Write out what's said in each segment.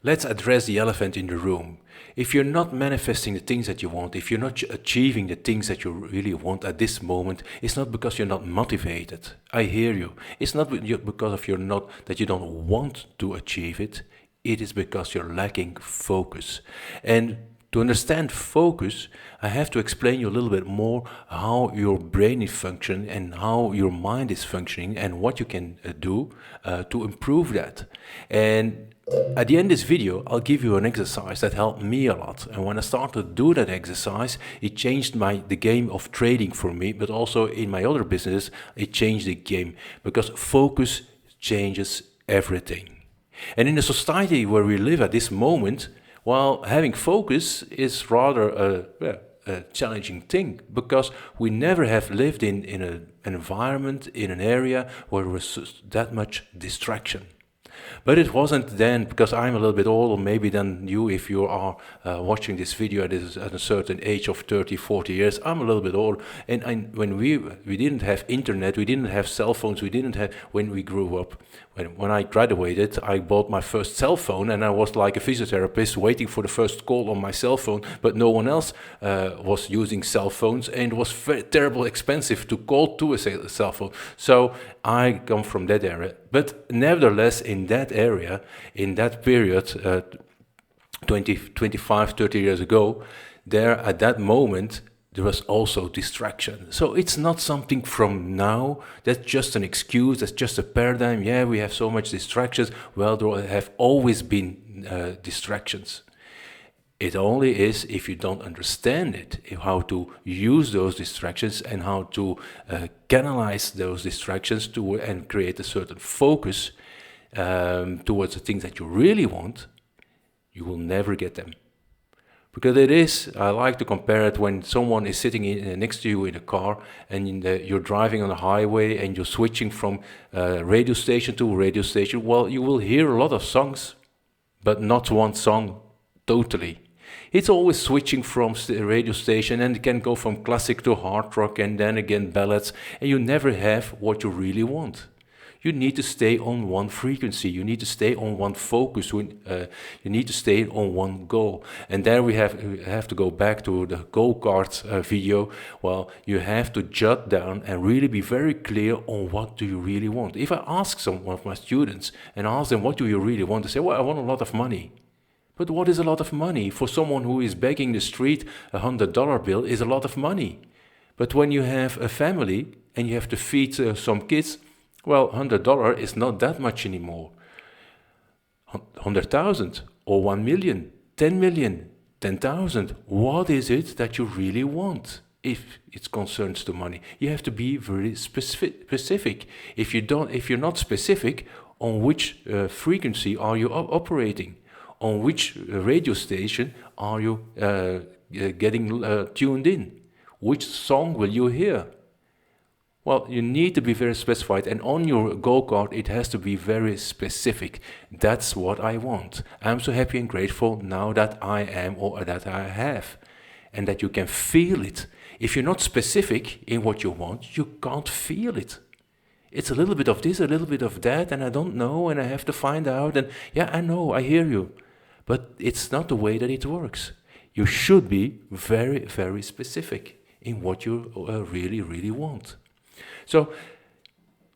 let's address the elephant in the room. If you're not manifesting the things that you want, if you're not achieving the things that you really want at this moment, it's not because you're not motivated. I hear you. It's not because of that you don't want to achieve it. It is because you're lacking focus. And to understand focus, I have to explain you a little bit more how your brain is functioning and how your mind is functioning and what you can do to improve that. And at the end of this video, I'll give you an exercise that helped me a lot. And when I started to do that exercise, it changed the game of trading for me, but also in my other businesses, it changed the game because focus changes everything. And in a society where we live at this moment, while having focus is rather a challenging thing because we never have lived in an environment, in an area where there was that much distraction. But it wasn't then, because I'm a little bit older maybe than you if you are watching this video at a certain age of 30, 40 years. I'm a little bit older. And when we didn't have internet, we didn't have cell phones, we didn't have, when we grew up. When I graduated, I bought my first cell phone and I was like a physiotherapist waiting for the first call on my cell phone, but no one else was using cell phones and it was very terribly expensive to call to a cell phone. So I come from that area. But nevertheless, in that area, in that period, 20, 25, 30 years ago, there at that moment, there was also distraction. So it's not something from now, that's just an excuse, that's just a paradigm. Yeah, we have so much distractions. Well, there have always been distractions. It only is if you don't understand it, how to use those distractions and how to canalize those distractions and create a certain focus towards the things that you really want, you will never get them. Because I like to compare it when someone is sitting next to you in a car and you're driving on a highway and you're switching from radio station to radio station. Well, you will hear a lot of songs, but not one song totally. It's always switching from radio station, and it can go from classic to hard rock and then again ballads, and you never have what you really want. You need to stay on one frequency, you need to stay on one focus, you need to stay on one goal. And there we have to go back to the go-kart video. Well, you have to jot down and really be very clear on what do you really want. If I ask some of my students and ask them what do you really want, they say, well, I want a lot of money. But what is a lot of money? For someone who is begging the street, $100 bill is a lot of money. But when you have a family and you have to feed some kids, well, $100 is not that much anymore. 100,000 or 1 million, 10 million, 10,000. What is it that you really want? If it concerns the money, you have to be very specific. If you're not specific, on which frequency are you operating? On which radio station are you getting tuned in? Which song will you hear? Well, you need to be very specified, and on your go-kart it has to be very specific. That's what I want. I'm so happy and grateful now that I am or that I have, and that you can feel it. If you're not specific in what you want, you can't feel it. It's a little bit of this, a little bit of that, and I don't know, and I have to find out, and yeah, I know, I hear you. But it's not the way that it works. You should be very, very specific in what you really, really want. So,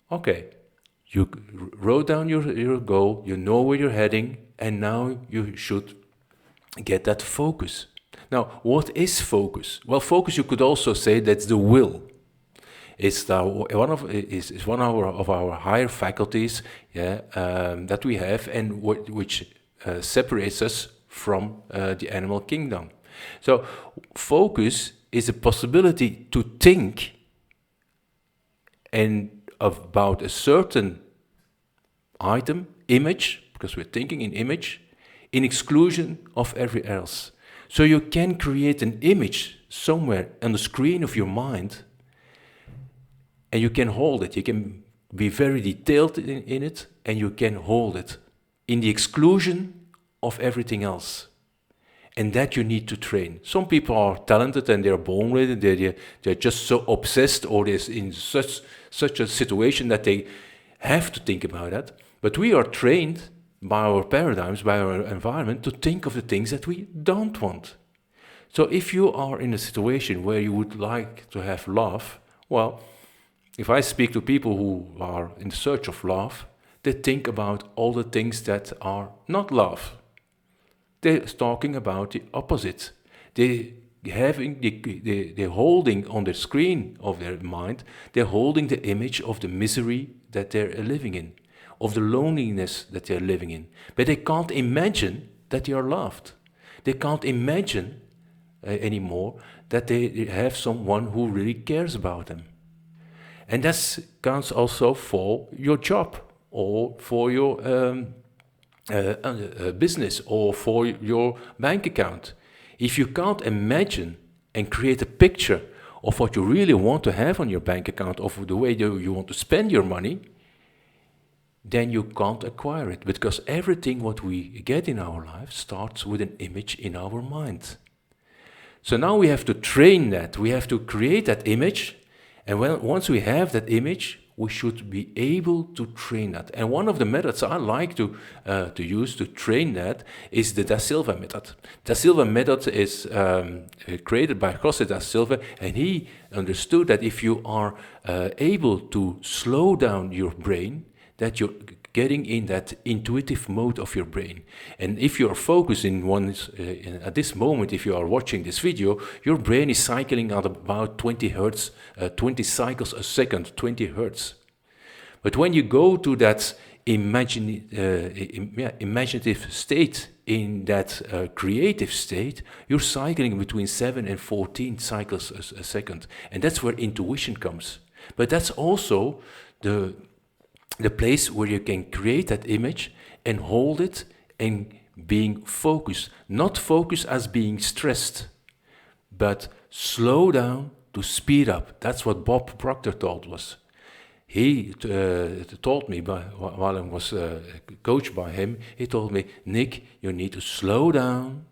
okay, you wrote down your goal, you know where you're heading, and now you should get that focus. Now, what is focus? Well, focus, you could also say that's the will. It's one of our higher faculties, that we have, and which separates us from the animal kingdom. So focus is a possibility to think and about a certain item, image, because we're thinking in image, in exclusion of every else. So you can create an image somewhere on the screen of your mind, and you can hold it. You can be very detailed in it, and you can hold it in the exclusion of everything else. And that you need to train. Some people are talented and they're born with it. They're just so obsessed, or they're in such a situation that they have to think about that. But we are trained by our paradigms, by our environment, to think of the things that we don't want. So if you are in a situation where you would like to have love, well, if I speak to people who are in search of love, they think about all the things that are not love. They're talking about the opposite. They're holding on the screen of their mind, they're holding the image of the misery that they're living in, of the loneliness that they're living in. But they can't imagine that they are loved. They can't imagine anymore that they have someone who really cares about them. And that counts also for your job, or for your business, or for your bank account. If you can't imagine and create a picture of what you really want to have on your bank account, of the way you want to spend your money, then you can't acquire it. Because everything what we get in our life starts with an image in our mind. So now we have to train that. We have to create that image. And once we have that image, we should be able to train that. And one of the methods I like to use to train that is the Da Silva method. Da Silva method is created by Jose Da Silva, and he understood that if you are able to slow down your brain, that you're getting in that intuitive mode of your brain. And if you're focusing at this moment, if you are watching this video, your brain is cycling at about 20 hertz, 20 cycles a second, 20 hertz. But when you go to that imaginative state, in that creative state, you're cycling between 7 and 14 cycles a second. And that's where intuition comes. But that's also the place where you can create that image and hold it and being focused. Not focus as being stressed, but slow down to speed up. That's what Bob Proctor told us. He told me, while I was coached by him, he told me, Nick, you need to slow down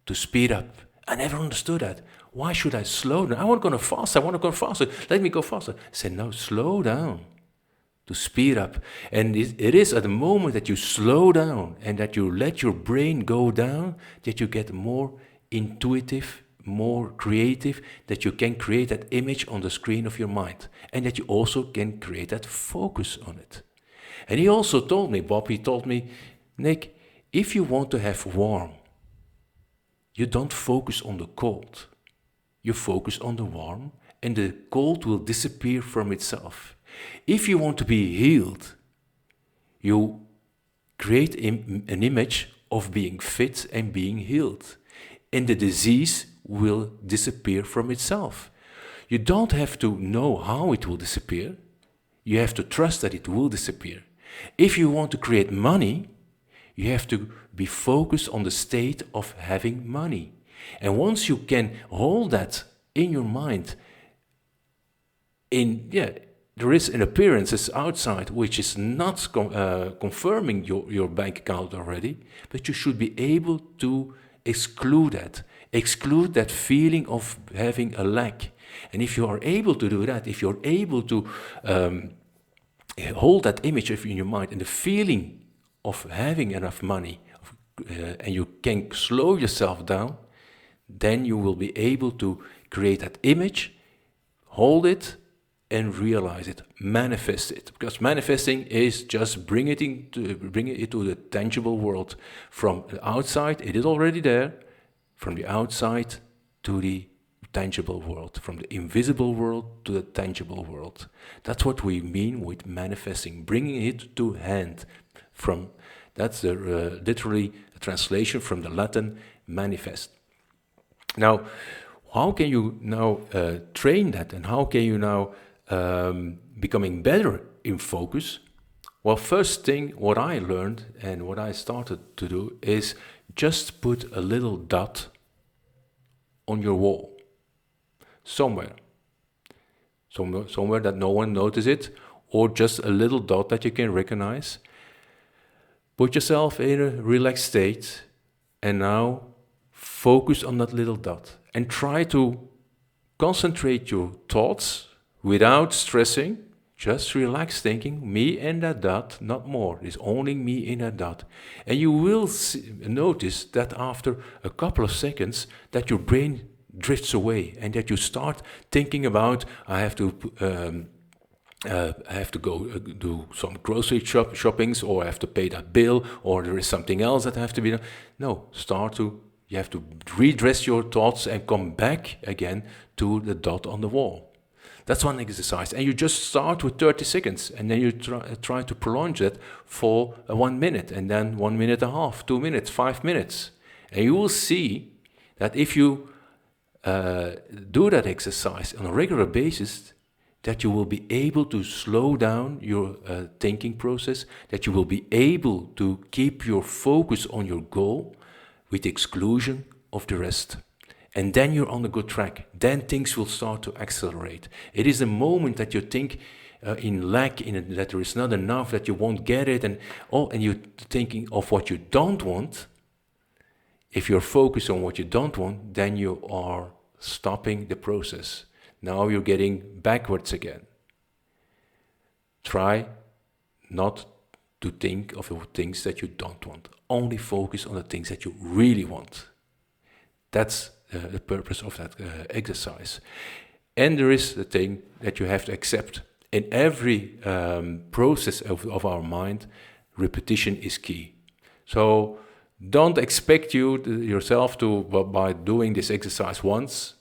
to speed up. I never understood that. Why should I slow down? I want to go faster. I want to go faster. Let me go faster. I said, no, slow down to speed up. And it is at the moment that you slow down and that you let your brain go down that you get more intuitive, more creative, that you can create that image on the screen of your mind, and that you also can create that focus on it. And he also told me, Bob, he told me, Nick, if you want to have warm, you don't focus on the cold. You focus on the warm, and the cold will disappear from itself. If you want to be healed, you create an image of being fit and being healed, and the disease will disappear from itself. You don't have to know how it will disappear. You have to trust that it will disappear. If you want to create money, you have to be focused on the state of having money. And once you can hold that in your mind, there is an appearance outside which is not confirming your bank account already, but you should be able to exclude that feeling of having a lack. And if you are able to do that, if you're able to hold that image in your mind and the feeling of having enough money, and you can slow yourself down, then you will be able to create that image, hold it, and realize it, manifest it. Because manifesting is just bring it to the tangible world. From the outside, it is already there. From the outside to the tangible world. From the invisible world to the tangible world. That's what we mean with manifesting. Bringing it to hand. That's literally a translation from the Latin manifest. Now, how can you now train that, and how can you now becoming better in focus? Well, first thing what I learned and what I started to do is just put a little dot on your wall, somewhere that no one notices it, or just a little dot that you can recognize. Put yourself in a relaxed state and now focus on that little dot and try to concentrate your thoughts without stressing, Just relax thinking, me and that dot, not more. It's only me in that dot. And you will notice that after a couple of seconds that your brain drifts away and that you start thinking about, I have to go do some grocery shoppings, or I have to pay that bill, or there is something else that have to be done. No, you have to redress your thoughts and come back again to the dot on the wall. That's one exercise. And you just start with 30 seconds, and then you try to prolong it for 1 minute, and then 1 minute and a half, 2 minutes, 5 minutes. And you will see that if you do that exercise on a regular basis, that you will be able to slow down your thinking process, that you will be able to keep your focus on your goal with the exclusion of the rest. And then you're on a good track. Then things will start to accelerate. It is a moment that you think in lack, that there is not enough, that you won't get it, and you're thinking of what you don't want. If you're focused on what you don't want, then you are stopping the process. Now you're getting backwards again. Try not to think of the things that you don't want. Only focus on the things that you really want. That's the purpose of that exercise. And there is the thing that you have to accept. In every process of our mind, repetition is key. So don't expect yourself to, by doing this exercise once,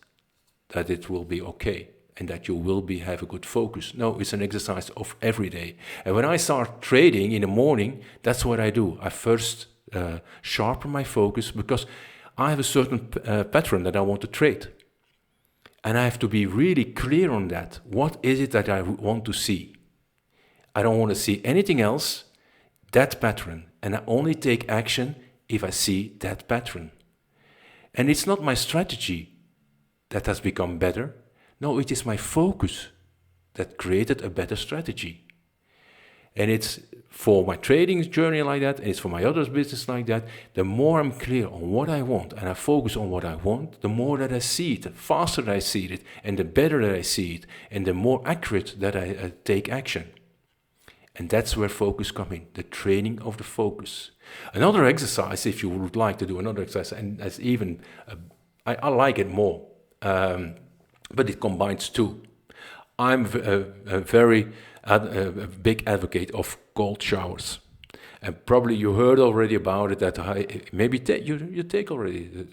that it will be okay and that you will have a good focus. No, it's an exercise of every day. And when I start trading in the morning, that's what I do. I first sharpen my focus, because I have a certain pattern that I want to trade. And I have to be really clear on that. What is it that I want to see? I don't want to see anything else, that pattern. And I only take action if I see that pattern. And it's not my strategy that has become better. No, it is my focus that created a better strategy. And it's for my trading journey like that, and it's for my other business like that. The more I'm clear on what I want and I focus on what I want, the more that I see it, the faster that I see it, and the better that I see it, and the more accurate that I take action. And that's where focus comes in, the training of the focus. Another exercise, if you would like to do another exercise, and that's even, I like it more, but it combines two. I'm a very big advocate of cold showers. And probably you heard already about it, that maybe you take already the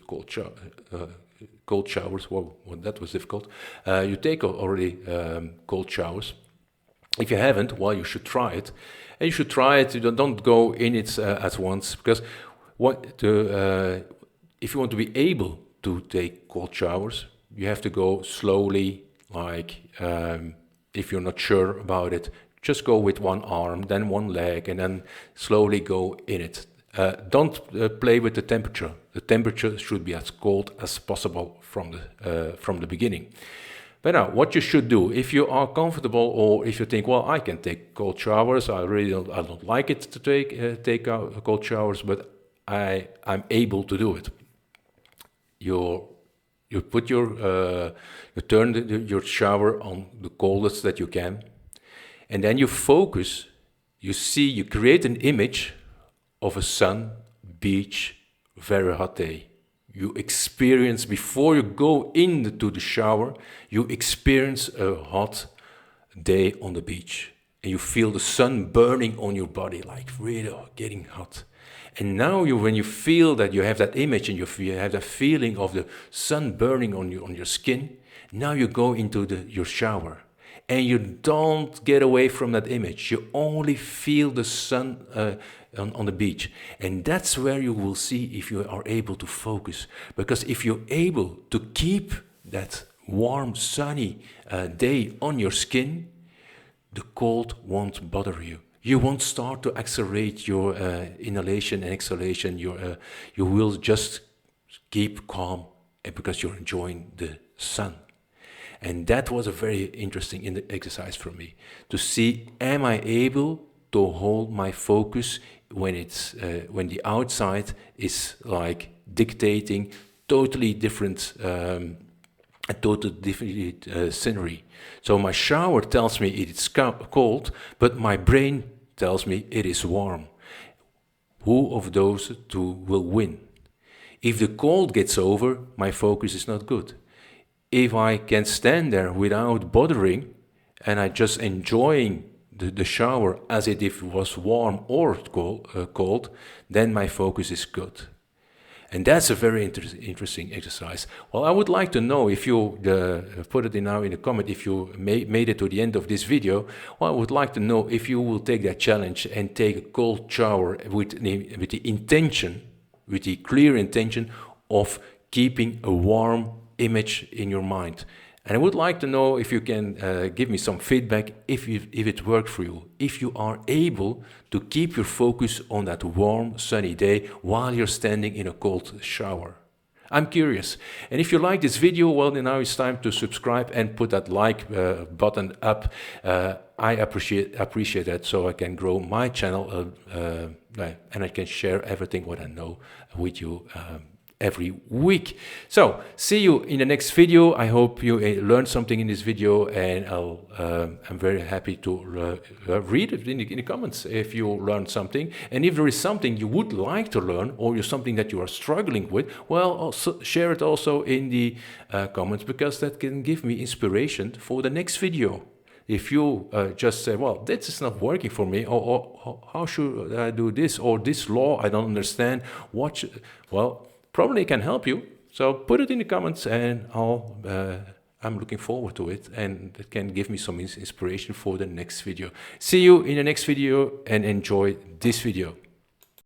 cold showers. Well, that was difficult. You take already cold showers. If you haven't, well, you should try it. And you should try it. You don't go in it at once, because if you want to be able to take cold showers, you have to go slowly. Like if you're not sure about it, just go with one arm, then one leg, and then slowly go in it. Don't play with the temperature. The temperature should be as cold as possible from the beginning. But now, what you should do, if you are comfortable, or if you think, well, I can take cold showers, I don't like it to take cold showers, but I'm able to do it. You put you turn your shower on the coldest that you can, and then you focus. You create an image of a sun, beach, very hot day. You experience, before you go into the shower, you experience a hot day on the beach. And you feel the sun burning on your body, like really getting hot. And now when you feel that you have that image, and you have that feeling of the sun burning on your skin, now you go into your shower. And you don't get away from that image. You only feel the sun on the beach. And that's where you will see if you are able to focus. Because if you're able to keep that warm, sunny day on your skin, the cold won't bother you. You won't start to accelerate your inhalation and exhalation. You will just keep calm, because you're enjoying the sun. And that was a very interesting exercise for me, to see, am I able to hold my focus when the outside is like dictating totally different a totally different scenery. So my shower tells me it is cold, but my brain tells me it is warm. Who of those two will win? If the cold gets over, my focus is not good. If I can stand there without bothering and I just enjoying the shower as if it was warm or cold, then my focus is good. And that's a very interesting exercise. Well, I would like to know if you put it now in a comment, if you made it to the end of this video. Well, I would like to know if you will take that challenge and take a cold shower with the intention, with the clear intention of keeping a warm image in your mind. And I would like to know if you can give me some feedback if it worked for you, if you are able to keep your focus on that warm, sunny day while you're standing in a cold shower. I'm curious. And if you like this video, well, then now it's time to subscribe and put that like button up. I appreciate that, so I can grow my channel and I can share everything what I know with you every week. So see you in the next video. I hope you learned something in this video, and I'm very happy to read it in the comments if you learned something. And if there is something you would like to learn, or you're something that you are struggling with, well, also share it also in the comments, because that can give me inspiration for the next video. If you just say, well, this is not working for me, or how should I do this, or this law I don't understand, well, probably can help you. So put it in the comments, and I'm looking forward to it, and it can give me some inspiration for the next video. See you in the next video, and enjoy this video.